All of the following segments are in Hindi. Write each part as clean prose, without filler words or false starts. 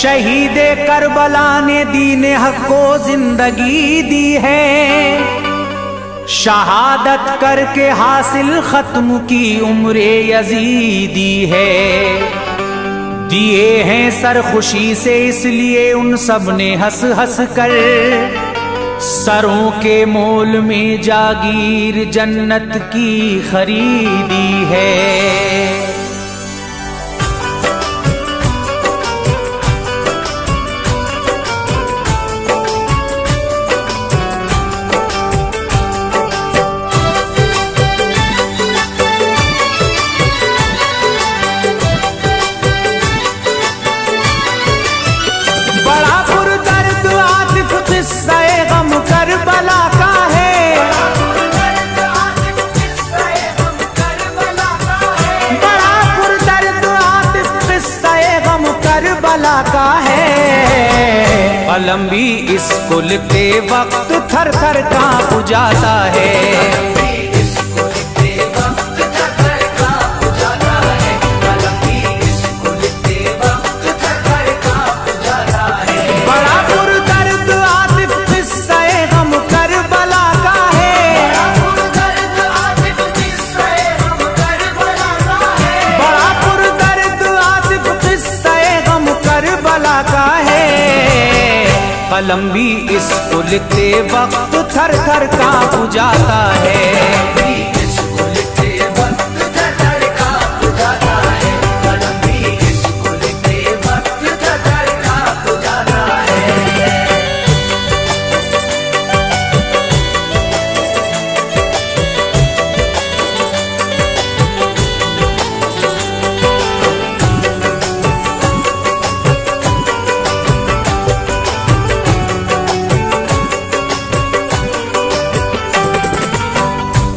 शहीदे करबला ने दीन हक को जिंदगी दी है, शहादत करके हासिल खत्म की उम्रे यजीदी है। दिए हैं सर खुशी से इसलिए उन सब ने हंस हंस कर, सरों के मोल में जागीर जन्नत की खरीदी है। का है कलम भी इसको लिखते वक्त थर थर कांप जाता है। कलम भी इसको लिखते वक्त थर थर कांप जाता है।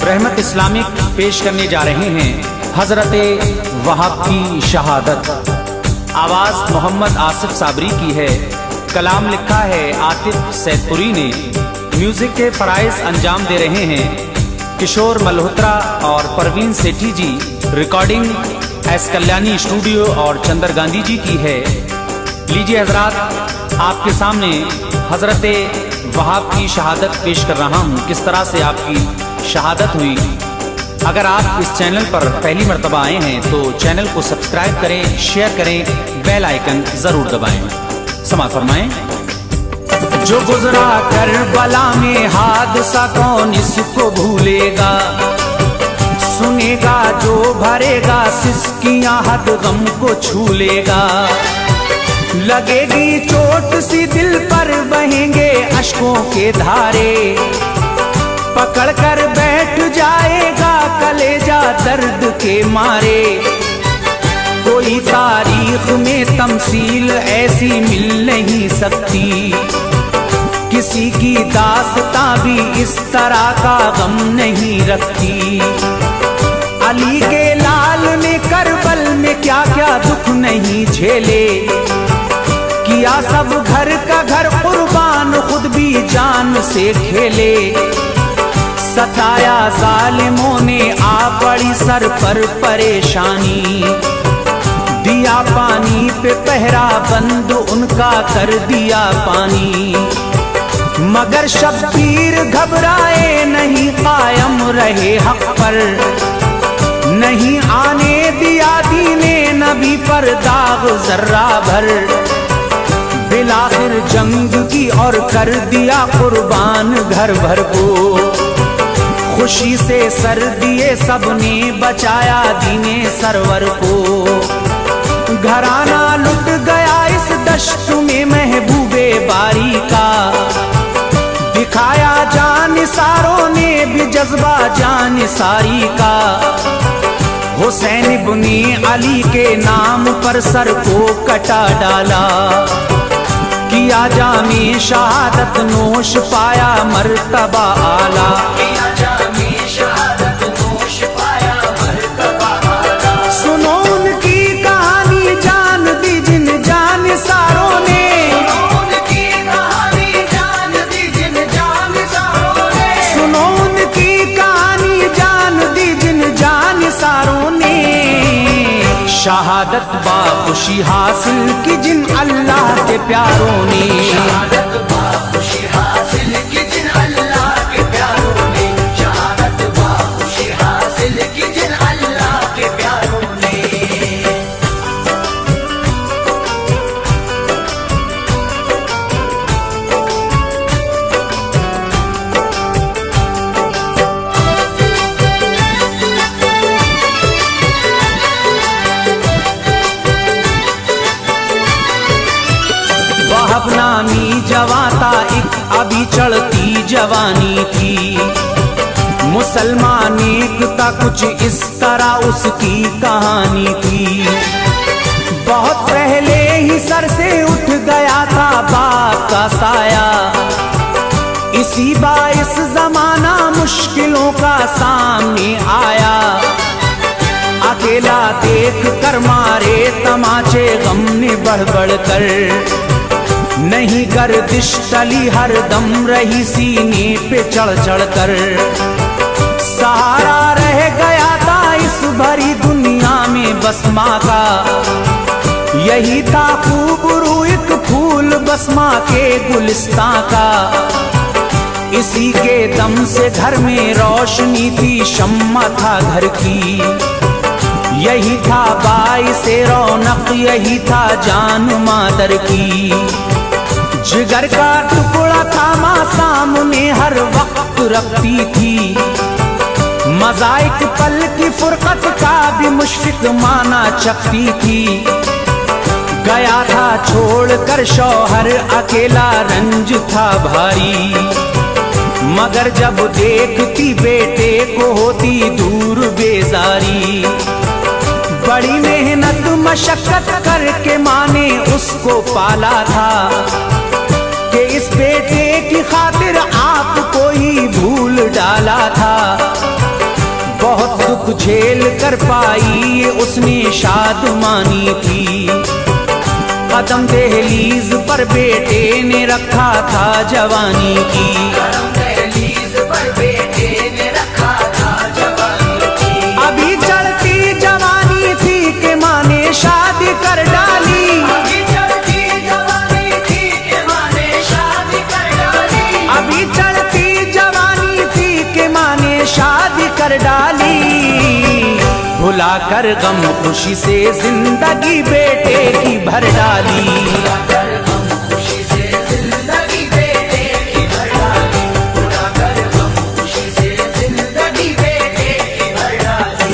रहमत इस्लामिक पेश करने जा रहे हैं हजरत वहाब की शहादत। आवाज मोहम्मद आसिफ साबरी की है, कलाम लिखा है आतिफ सैदपुरी ने। म्यूजिक के फराइज अंजाम दे रहे हैं किशोर मल्होत्रा और परवीन सेठी जी। रिकॉर्डिंग एस कल्याणी स्टूडियो और चंदर गांधी जी की है। लीजिए हजरात, आपके सामने हजरत वहाब की शहादत पेश कर रहा हूँ, किस तरह से आपकी शहादत हुई। अगर आप इस चैनल पर पहली मर्तबा आए हैं तो चैनल को सब्सक्राइब करें, शेयर करें, बेल आइकन जरूर दबाएं। समाअत फरमाएं। जो गुजरा करबला में हादसा कौन इसको भूलेगा, सुनेगा जो भरेगा सिसकियां हद गम को छू लेगा। लगेगी चोट सी दिल पर बहेंगे अश्कों के धारे, पकड़ कर बैठ जाएगा कलेजा दर्द के मारे। कोई तारीख में तमसील ऐसी मिल नहीं सकती, किसी की दास्तां भी इस तरह का गम नहीं रखती। अली के लाल ने करबल में क्या क्या दुख नहीं झेले, किया सब घर का घर कुर्बान खुद भी जान से खेले। सताया जालिमों ने आ पड़ी सर पर परेशानी, दिया पानी पे पहरा बंद उनका कर दिया पानी। मगर शब्बीर घबराए नहीं, कायम रहे हक पर, नहीं आने दिया दीने नबी पर दाग जर्रा भर। बिलाखिर जंग की और कर दिया कुर्बान घर भर को, खुशी से सर दिए सबने बचाया दीने सरवर को। घराना लुट गया इस दश्त में महबूबे बारी का, दिखाया जानिसारों ने भी जज्बा जानिसारी का। हुसैन इब्ने अली के नाम पर सर को कटा डाला, किया जामे शहादत नोश पाया मर्तबा आला। सुनो उनकी कहानी जान दी जिन जानिसारों ने, सुनो उनकी कहानी जान दी जिन जानिसारों ने। शहादत बाखुशी हासिल की जिन अल्लाह प्यारों ने। शहादत बाखुशी हासिल की जिन अल्लाह के प्यारों ने, शहादत बाखुशी हासिल की जिन अल्लाह के प्यारों ने। वहब नामी जवाता एक अभी चढ़ती जवानी थी, मुसलमान एकता कुछ इस तरह उसकी कहानी थी। बहुत पहले ही सर से उठ गया था बाप का साया, इसी बाइस जमाना मुश्किलों का सामने आया। अकेला देख कर मारे तमाचे गम ने बढ़ बढ़ कर, नहीं गर्दिश टली हर दम रही सीने पे चढ़ चढ़ कर। सहारा रह गया था इस भरी दुनिया में बस माँ का, यही था खूबरू एक फूल बस माँ के गुलिस्तां का। इसी के दम से घर में रोशनी थी, शम्मा था घर की, यही था बाइसे रौनक, यही था जान मादर की। जिगर का टुकड़ा था माँ सामने हर वक्त रखती थी, मजाइक पल की फुरकत का भी मुश्फिक माना चखती थी। गया था छोड़कर शौहर अकेला रंज था भारी, मगर जब देखती बेटे को होती दूर बेजारी। बड़ी मेहनत मशक्कत करके माँ ने उसको पाला था, कि इस बेटे की खातिर आपको ही भूल डाला था। बहुत दुख झेल कर पाई उसने शादमानी थी, कदम दहलीज पर बेटे ने रखा था जवानी की। कदम दहलीज पर बेटे ने रखा था जवानी की। अभी चढ़ती जवानी थी कि माँ ने शादी कर डाली, अभी चढ़ती जवानी थी कि माँ ने शादी कर डाली। अभी चढ़ती जवानी थी कि माँ ने शादी कर डाली। भुला कर गम खुशी से जिंदगी बेटे की भर डाली। कर गम खुशी से जिंदगी बेटे की भर डाली, भुला कर गम खुशी से जिंदगी बेटे की भर डाली।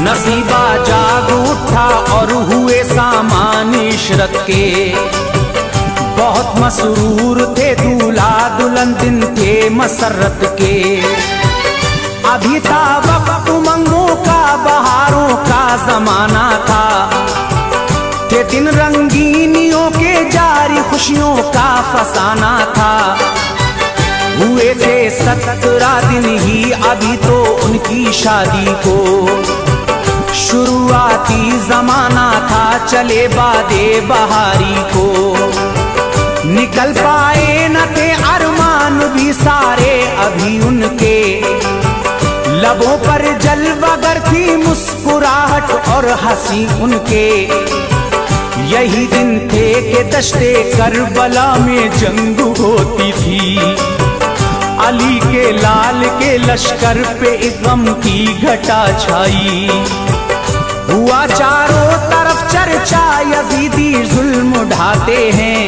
नसीबा जाग उठा और हुए सामान इशरत के, बहुत मसरूर थे दूल्हा दुल्हन दिन थे मसरत के। अभी था वक्त उमंगों का बहारों का जमाना था, थे दिन रंगीनियों के जारी खुशियों का फसाना था। हुए थे 17 दिन ही अभी तो उनकी शादी को, शुरुआती जमाना था चले बादे बहारी को। निकल पाए न थे अरमान भी सारे अभी उनके, लबों पर जलवागर थी मुस्कुराहट और हंसी उनके। यही दिन थे कि दश्ते करबला में जंग होती थी, अली के लाल के लश्कर पे गम की घटा छाई। हुआ चारों तरफ चर्चा यजीदी जुल्म ढाते हैं,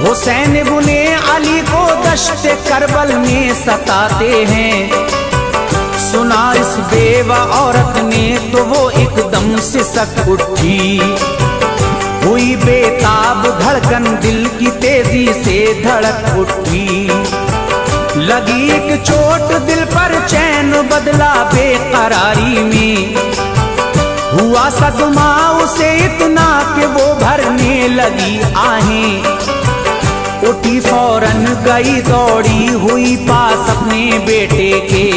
हुसैन बुने अली को दश्ते करबल में सताते हैं। सुना इस बेवा औरत ने तो वो एकदम से सक उठी, हुई बेताब धड़कन दिल की तेजी से धड़क उठी। लगी एक चोट दिल पर चैन बदला बेकरारी में, हुआ सदमा उसे इतना कि वो भरने लगी आहें। उठी फौरन गई दौड़ी हुई पास अपने बेटे के,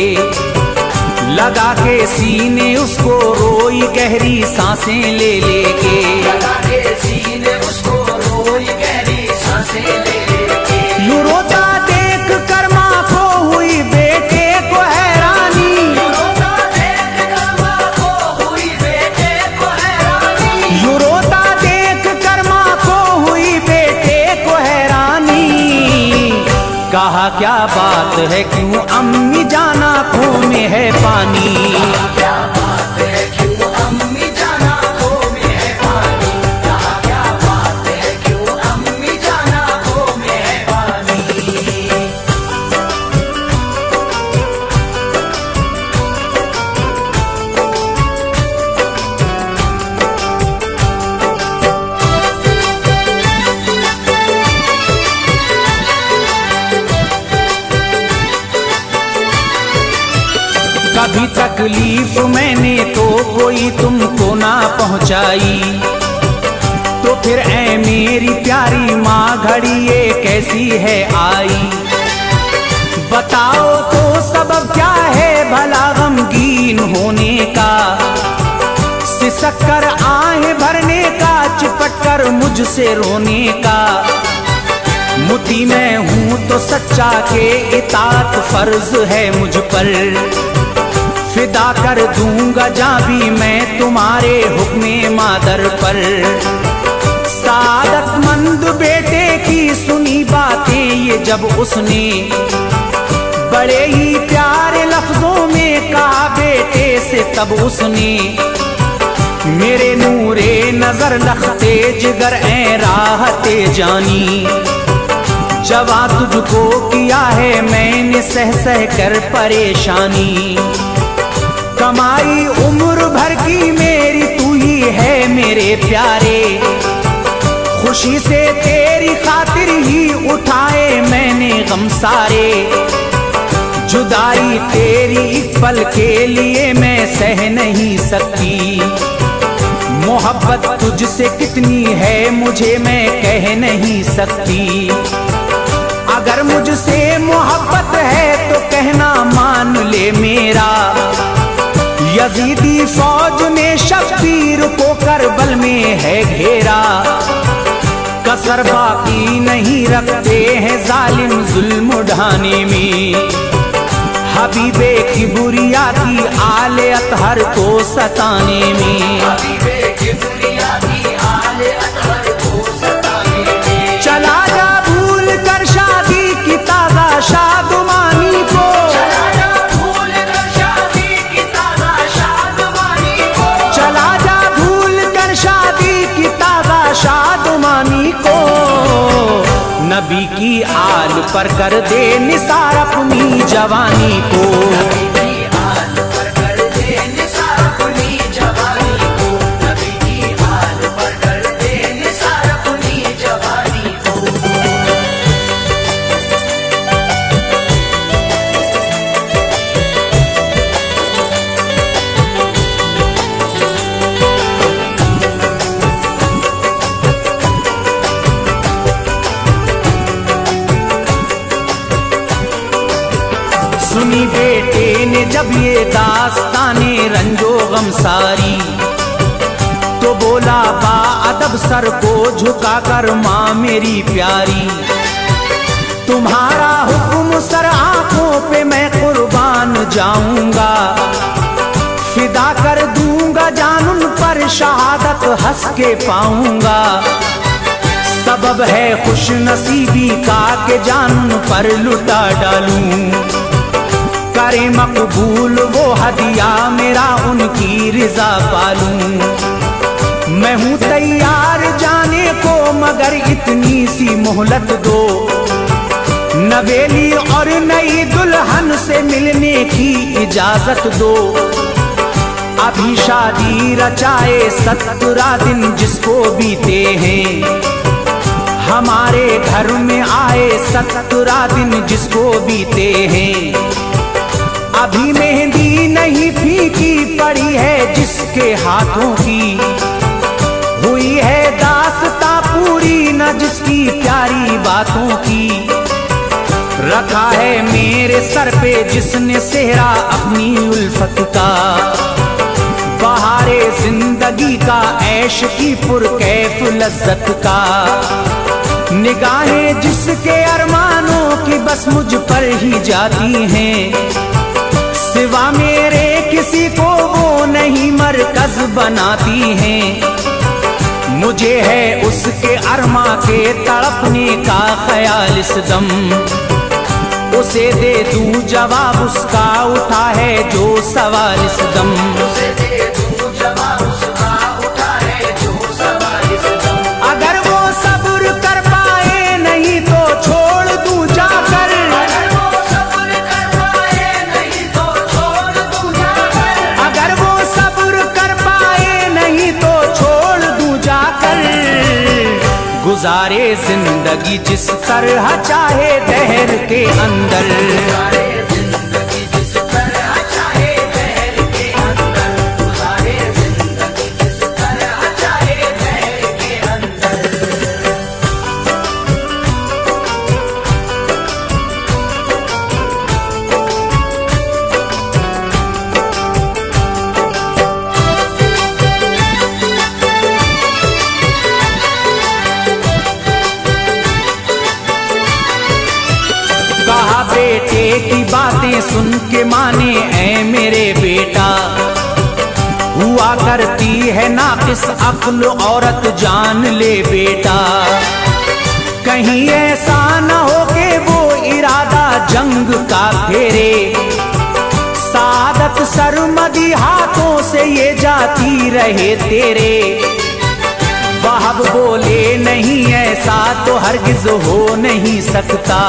लगा के सीने उसको रोई गहरी सांसें ले लेके, लगा के सीने उसको रोई गहरी सांसें ले लेके। यूं रोता देख कर माँ को हुई बेटे को हैरानी, यूं रोता देख कर माँ को हुई बेटे को हैरानी, यूं रोता देख कर माँ को हुई बेटे को हैरानी। कहा क्या बात है क्यों अम्मी जान आँखों में है पानी, क्या बात है क्यों अम्मी जान आँखों में है पानी, क्या बात है क्यों अम्मी जान आँखों में है पानी। कभी तकलीफ मैंने तो कोई तुमको ना पहुंचाई, तो फिर ऐ मेरी प्यारी माँ घड़ी ये कैसी है आई। बताओ तो सबब क्या है भला गमगीन होने का, सिसक कर आहें भरने का, चिपट कर मुझसे रोने का। मुती मैं हूँ तो सच्चा के इताअत फर्ज है मुझ पर, फिदा कर दूंगा जा भी मैं तुम्हारे हुक्मे मादर पर। सादतमंद बेटे की सुनी बातें ये जब उसने, बड़े ही प्यारे लफ्जों में कहा बेटे से तब उसने। मेरे नूरे नजर लखते जिगर ऐ राहते जानी, जवा तुझको किया है मैंने सह सह कर परेशानी। कमाई उम्र भर की मेरी तू ही है मेरे प्यारे, खुशी से तेरी खातिर ही उठाए मैंने गम सारे। जुदाई तेरी एक पल के लिए मैं सह नहीं सकती, मोहब्बत तुझसे कितनी है मुझे मैं कह नहीं सकती। अगर मुझसे मोहब्बत है तो कहना मान ले मेरा, यजीदी फौज ने शब्बीर को करबल में है घेरा। कसर बाकी नहीं रखते हैं जालिम जुल्म ढाने में, हबीबे की बुरिया की आले अतहर को सताने में। हबीबे की बुरिया की आले अतहर को सताने में। चला जा भूल कर शादी की ताजा शादमानी को, चला जा भूल कर शादी की ताजा शादमानी को, चला जा भूल कर शादी की ताजा शादमानी को। नबी की आल पर कर दे निसार अपनी जवानी को, नबी की आल पर कर दे निसार अपनी जवानी को, नबी की आल पर कर दे निसार अपनी जवानी को। सुनी बेटे ने जब ये दास्ताने रंजो गम सारी, तो बोला बा अदब सर को झुका कर माँ मेरी प्यारी। तुम्हारा हुक्म सर आंखों पे मैं कुर्बान जाऊंगा, फिदा कर दूंगा जान उन पर शहादत हंस के पाऊंगा। सबब है खुश नसीबी का के जान उन पर लुटा डालूं, करे मकबूल वो हदिया मेरा उनकी रिजा पालूं। मैं हूँ तैयार जाने को मगर इतनी सी मोहलत दो, नवेली और नई दुल्हन से मिलने की इजाजत दो। अभी शादी रचाए 17 दिन जिसको बीते हैं, हमारे घर में आए 17 दिन जिसको बीते हैं। अभी मेहंदी नहीं फीकी पड़ी है जिसके हाथों की, हुई है दास्तां पूरी न जिसकी प्यारी बातों की। रखा है मेरे सर पे जिसने सेहरा अपनी उल्फत का, बहारे जिंदगी का, ऐश की पुरकैफ लज्जत का। निगाहें जिसके अरमानों की बस मुझ पर ही जाती हैं, सिवा मेरे किसी को वो नहीं मरकज बनाती हैं। मुझे है उसके अरमा के तड़पने का ख्याल इस दम, उसे दे दूं जवाब उसका उठा है जो सवाल इस दम। उसे दे दूं जवाब उसका उठा है जो सवाल इस दम। अगर वो सब्र कर पाए नहीं तो छोड़ दूं जाकर, अगर वो सब्र कर पाए नहीं तो छोड़ दूं जाकर, अगर वो सब्र कर पाए नहीं तो छोड़ दूं जाकर। गुजारे जिंदगी जिस तरह चाहे दहर के अंदर, गुजारे जिंदगी जिस तरह चाहे दहर के अंदर, गुजारे जिंदगी जिस तरह चाहे दहर के अंदर। कहा बेटे की बातें सुन के माने ऐ मेरे बेटा, हुआ करती है नाकिस अक्ल औरत जान ले बेटा। कहीं ऐसा न हो के वो इरादा जंग का फेरे, सादत सरमदी हाथों से ये जाती रहे तेरे। वहाब बोले नहीं ऐसा तो हरगिज हो नहीं सकता,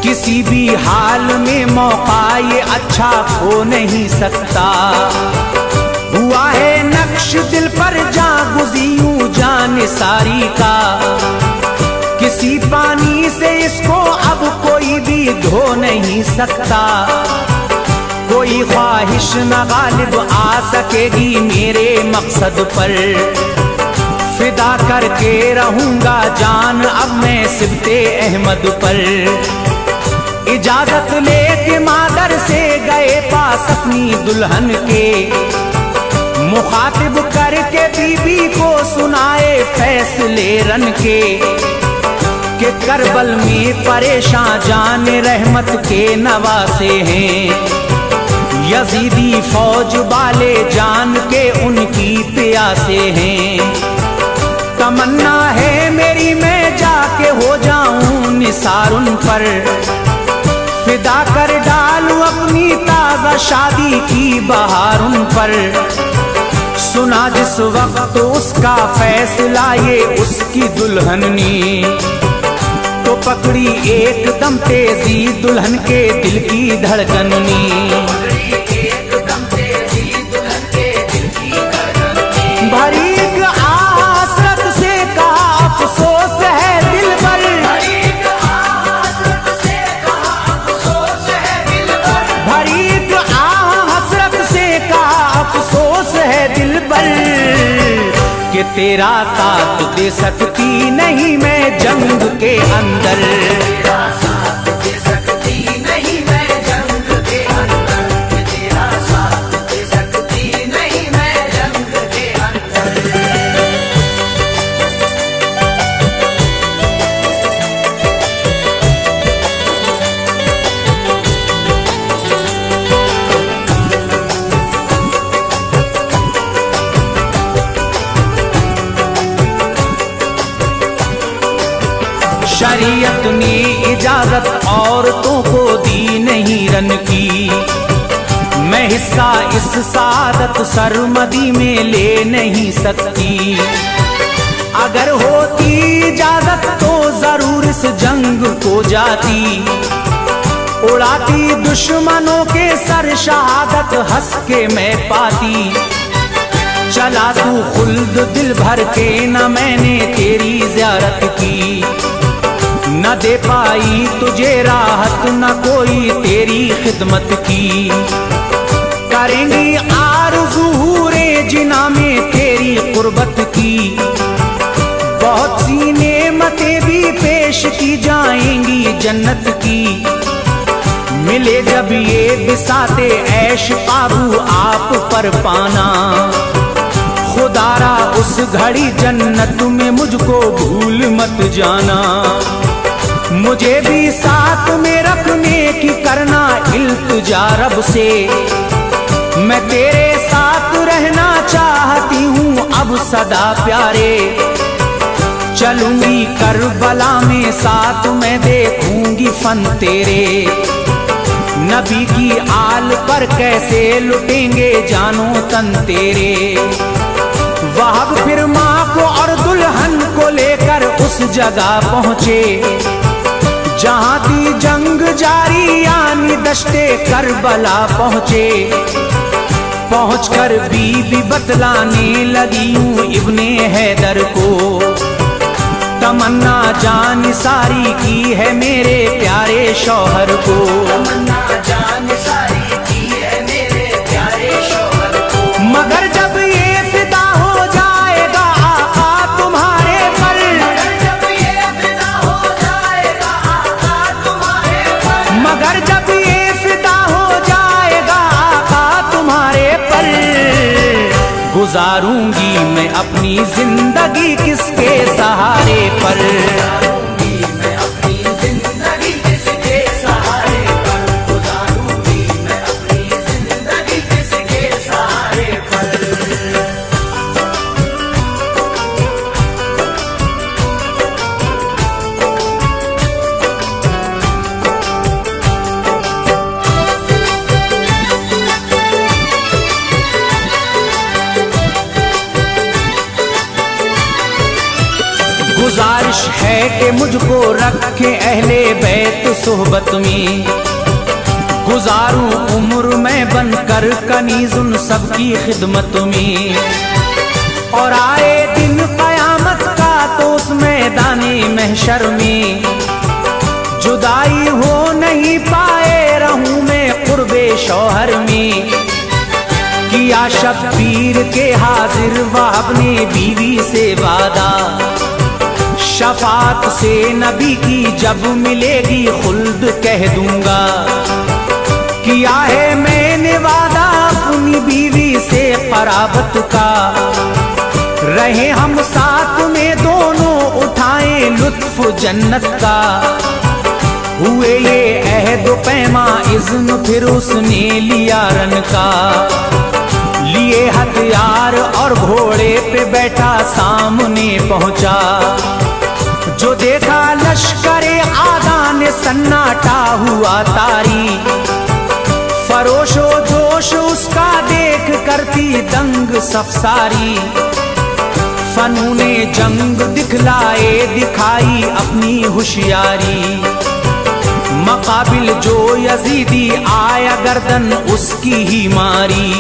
किसी भी हाल में मौका ये अच्छा हो नहीं सकता। हुआ है नक्श दिल पर जां गुज़ियूं जान सारी का, किसी पानी से इसको अब कोई भी धो नहीं सकता। कोई ख्वाहिश न गालिब आ सकेगी मेरे मकसद पर, फिदा करके रहूंगा जान अब मैं सिबते अहमद पर। इजाजत लेके मादर से गए पास अपनी दुल्हन के, मुखातिब करके बीबी को सुनाए फैसले रन के, कि करबल में परेशान जान रहमत के नवासे हैं। यजीदी फौज वाले जान के उनकी प्यासे हैं। तमन्ना है मेरी मैं जाके हो जाऊं निसार उन पर, फिदा कर डालूं अपनी ताजा शादी की बहार उन पर। सुना जिस वक्त उसका फैसला ये उसकी दुल्हन ने, तो पकड़ी एकदम तेजी दुल्हन के दिल की धड़कन ने। एकदम तेजी दुल्हन के दिल की धड़कन ने। भरी आसरत से कहा अफसोस है दिल पर, भरी हसरत से कहा अफसोस है दिल पर, भरी हसरत से कहा अफसोस है दिल पर, कि तेरा साथ दे सकती नहीं मैं जंग के अंदर। तेरा साथ दे सकती नहीं मैं जंग के अंदर, तेरा साथ दे सकती नहीं मैं जंग के अंदर। शरीयत ने इजाजत औरतों को दी नहीं रन की, मैं हिस्सा इस सादत सरमदी में ले नहीं सकती। अगर होती इजाजत तो जरूर इस जंग को जाती, उड़ाती दुश्मनों के सर शहादत हंस के मैं पाती। चला तू खुल्द दिल भर के न मैंने तेरी ज़ियारत की, न दे पाई तुझे राहत न कोई तेरी खिदमत की। करेंगी आरज़ू रे जिना में तेरी कुर्बत की, बहुत सी नेमतें भी पेश की जाएंगी जन्नत की। मिले जब ये बिसाते ऐश काबू आप पर पाना, खुदारा उस घड़ी जन्नत में मुझको भूल मत जाना। मुझे भी साथ में रखने की करना इल्तिजा रब से, मैं तेरे साथ रहना चाहती हूँ अब सदा प्यारे। चलूंगी करबला में साथ मैं देखूंगी फन तेरे, नबी की आल पर कैसे लुटेंगे जानो तन तेरे। वहाब फिर माँ को और दुल्हन को लेकर उस जगह पहुँचे जहाँ थी जंग जारी, यानी दश्ते करबला पहुँचे। पहुँचकर बीबी बतलाने लगी हूँ इब्ने हैदर को, तमन्ना जान सारी की है मेरे प्यारे शौहर को। तमन्ना जान सारी की है मेरे प्यारे शौहर को। मगर जब ये फिदा हो जाएगा आका तुम्हारे पर, मगर जब ये फिदा हो जाएगा आका तुम्हारे पर, मगर जब ये फिदा हो जाएगा आका तुम्हारे पर, गुजारूंगी मैं अपनी जिंदगी किसके सहारे पर। गुजारूंगी मैं अपनी जिंदगी किसके सहारे पर, गुजारूंगी मैं अपनी जिंदगी किसके सहारे पर। गुजारिश है कि मुझको रखे अहले बैत सोहबत में, गुजारूं उम्र में बनकर कनीजुन सबकी खिदमत में। और आए दिन कयामत का तो उस मैदाने महशर में, जुदाई हो नहीं पाए रहूं मैं कुर्बे शौहर में। किया शब्बीर के हाजिर वहाब ने बीवी से वादा, शफात से नबी की जब मिलेगी खुल्द कह दूंगा। किया है मैंने वादा अपनी बीवी से कराबत का, रहे हम साथ में दोनों उठाएं लुत्फ जन्नत का। हुए ये अहद पैमा इज़्न फिर उसने लिया रन का, लिए हथियार और घोड़े पे बैठा सामने पहुंचा। जो देखा लश्करे आगा ने सन्नाटा हुआ तारी, फरोशो जोश उसका देख करती दंग सफसारी। फनूने जंग दिखलाए दिखाई अपनी होशियारी, मकाबिल जो यजीदी आया गर्दन उसकी ही मारी।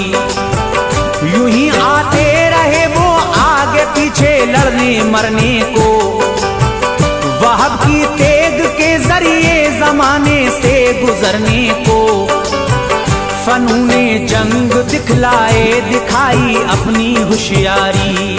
यूं ही आते रहे वो आगे पीछे लड़ने मरने को, वहाब की तेग के जरिए जमाने से गुजरने को। फनूने जंग दिखलाए दिखाई अपनी होशियारी,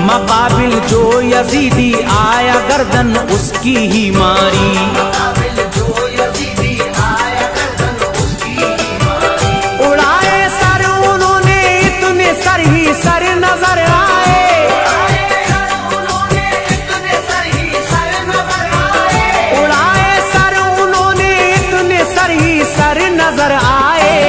मकाबिल जो यजीदी आया गर्दन उसकी ही मारी। मकाबिल जो यजीदी आया गर्दन उसकी ही मारी। उड़ाए सर उन्होंने इतने सर ही सर नजर आए, उन्होंने इतने सर ही सर नजर आए। उड़ाए सर उन्होंने इतने सर ही सर नजर आए।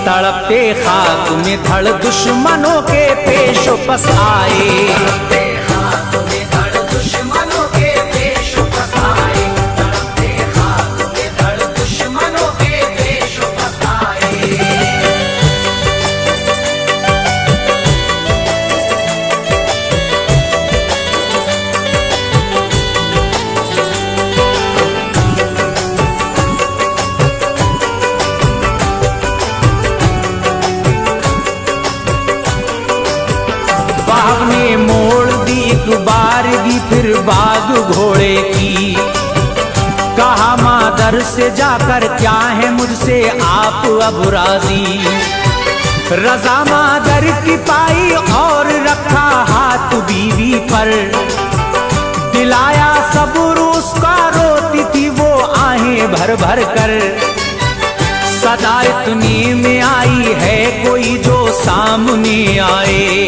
तड़पते खाक में धड़ दुश्मनों के पेश पस आए। तड़पते खाक में धड़ दुश्मनों के पेश पस आए। तड़पते खाक में धड़ दुश्मनों के पेश पस आए। बाग ने मोड़ दी एक बारगी फिर बाग घोड़े की, कहा मादर से जाकर क्या है मुझसे आप अब राजी। रजा मादर की पाई और रखा हाथ बीवी पर, दिलाया सब्र उसका रो इतने में आई है कोई जो सामने आए।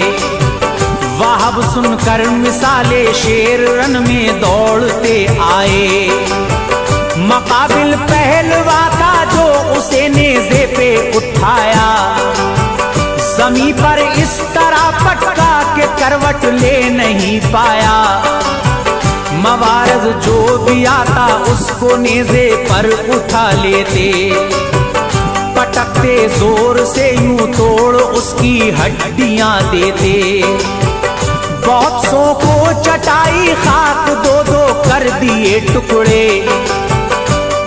वहाब सुनकर मिसाले शेर रन में दौड़ते आए। मकाबिल पहलवा का जो उसे नेज़े पे उठाया, जमी पर इस तरह पटका के करवट ले नहीं पाया। मवारज जो भी आता उसको नेज़े पर उठा लेते, पटकते जोर से यूं तोड़ उसकी हड्डियां देते। बहुत सौ को चटाई खाक दो दो कर दिए टुकड़े।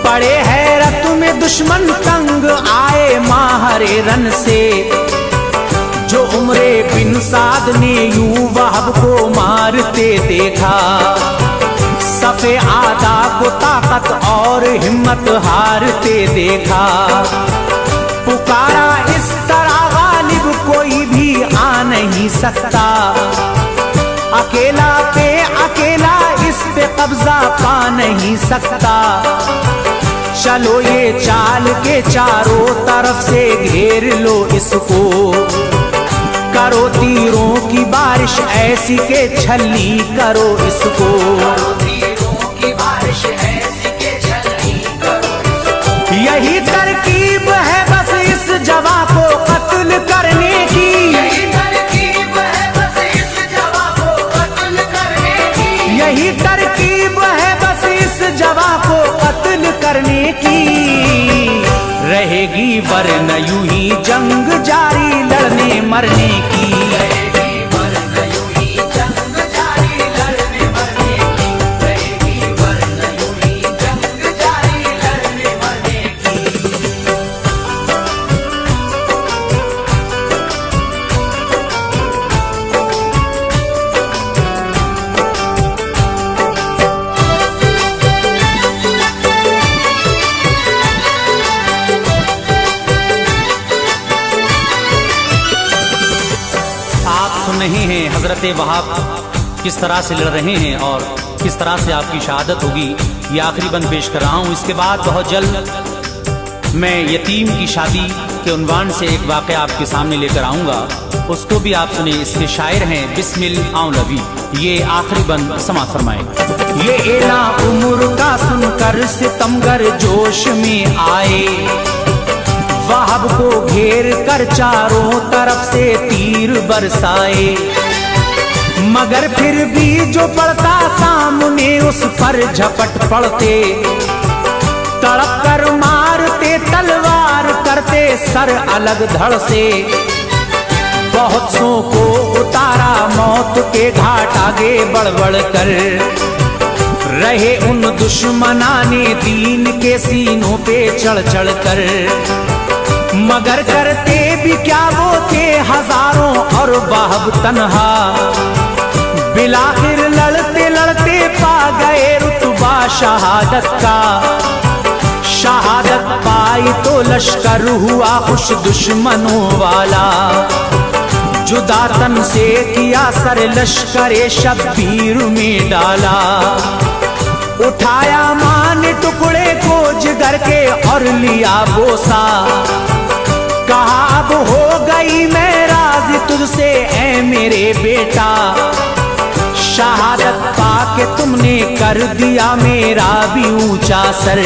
पड़े हैरत में दुश्मन तंग आए माहरे रन से। जो उमरे बिन साद ने यूं वहाब को मारते देखा, सफे आदा को ताकत और हिम्मत हारते देखा। पुकारा इस तरह गालिब कोई भी आ नहीं सकता, अकेला पे अकेला इस पे कब्जा पा नहीं सकता। चलो ये चाल के चारों तरफ से घेर लो इसको, करो तीरों की बारिश ऐसी के छलनी करो इसको। तीरों की बारिश ऐसी के छलनी करो इसको। यही तरकीब है बस इस जवा को कत्ल करने की। यही तरकीब है बस इस जवा को कत्ल करने की। यही तरकीब है बस इस जवा को कत्ल करने की। रहेगी वरन यूं ही जंग जारी लड़ने मरने की। रहेगी वरन यूं ही जंग जारी लड़ने मरने की। रहेगी वरन यूं ही जंग जारी लड़ने मरने की। नहीं है हजरत वहाब किस तरह से लड़ रहे हैं और किस तरह से आपकी शहादत होगी, ये आखिरी बंद पेश कर रहा हूँ। इसके बाद बहुत जल्द मैं यतीम की शादी के उन्वान से एक वाक़या आपके सामने लेकर आऊँगा, उसको भी आप सुने। इसके शायर हैं बिस्मिल औलवी। ये आखिरी बंद समाअत फरमाए। ये एला उम्र का सुनकर सितमगर जोश में आए, वहाब को घेर कर चारों तरफ से तीर बरसाए। मगर फिर भी जो पड़ता सामने उस पर झपट पड़ते, तड़प कर मारते तलवार करते सर अलग धड़ से। बहुत सौ को उतारा मौत के घाट आगे बढ़ बढ़ कर, रहे उन दुश्मनाने दीन के सीनों पे चढ़ चढ़ कर। मगर करते भी क्या वो थे हजारों और वहाब तन्हा, बिलाखिर लड़ते लड़ते पा गए रुतबा शहादत का। शहादत पाई तो लश्कर हुआ खुश दुश्मनों वाला, जुदा तन से किया सर लश्करे शब्बीर में डाला। उठाया मान टुकड़े को जिगर के और लिया बोसा, कहा अब हो गई मैं राज़ी तुझसे ऐ मेरे बेटा। शहादत पाके तुमने कर दिया मेरा भी ऊंचा सर,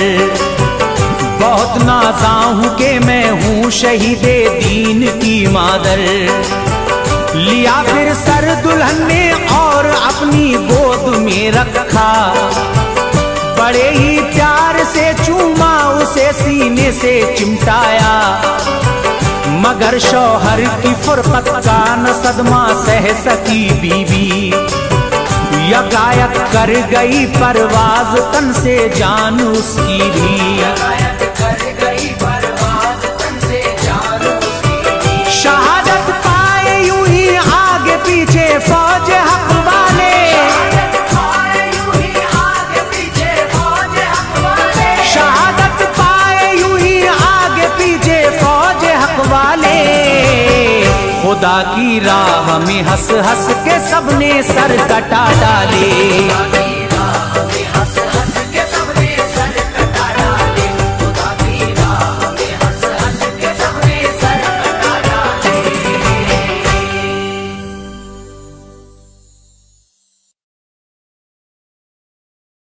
बहुत नाज़ा हूं कि मैं हूं शहीदे दीन की मादर। लिया फिर सर दुल्हन ने और अपनी गोद में रखा, बड़े ही प्यार से चूमा उसे सीने से चिमटाया। मगर शौहर की फुरकत का न सदमा सह सकी बीवी, यकायक कर गई परवाज तन से जान उसकी भी। शहादत पाए यूं ही आगे पीछे फौज हक वाले, शहादत पाए यूं ही आगे पीछे फौज हक वाले। खुदा की राह में हंस हंस के सबने सर कटा डाले।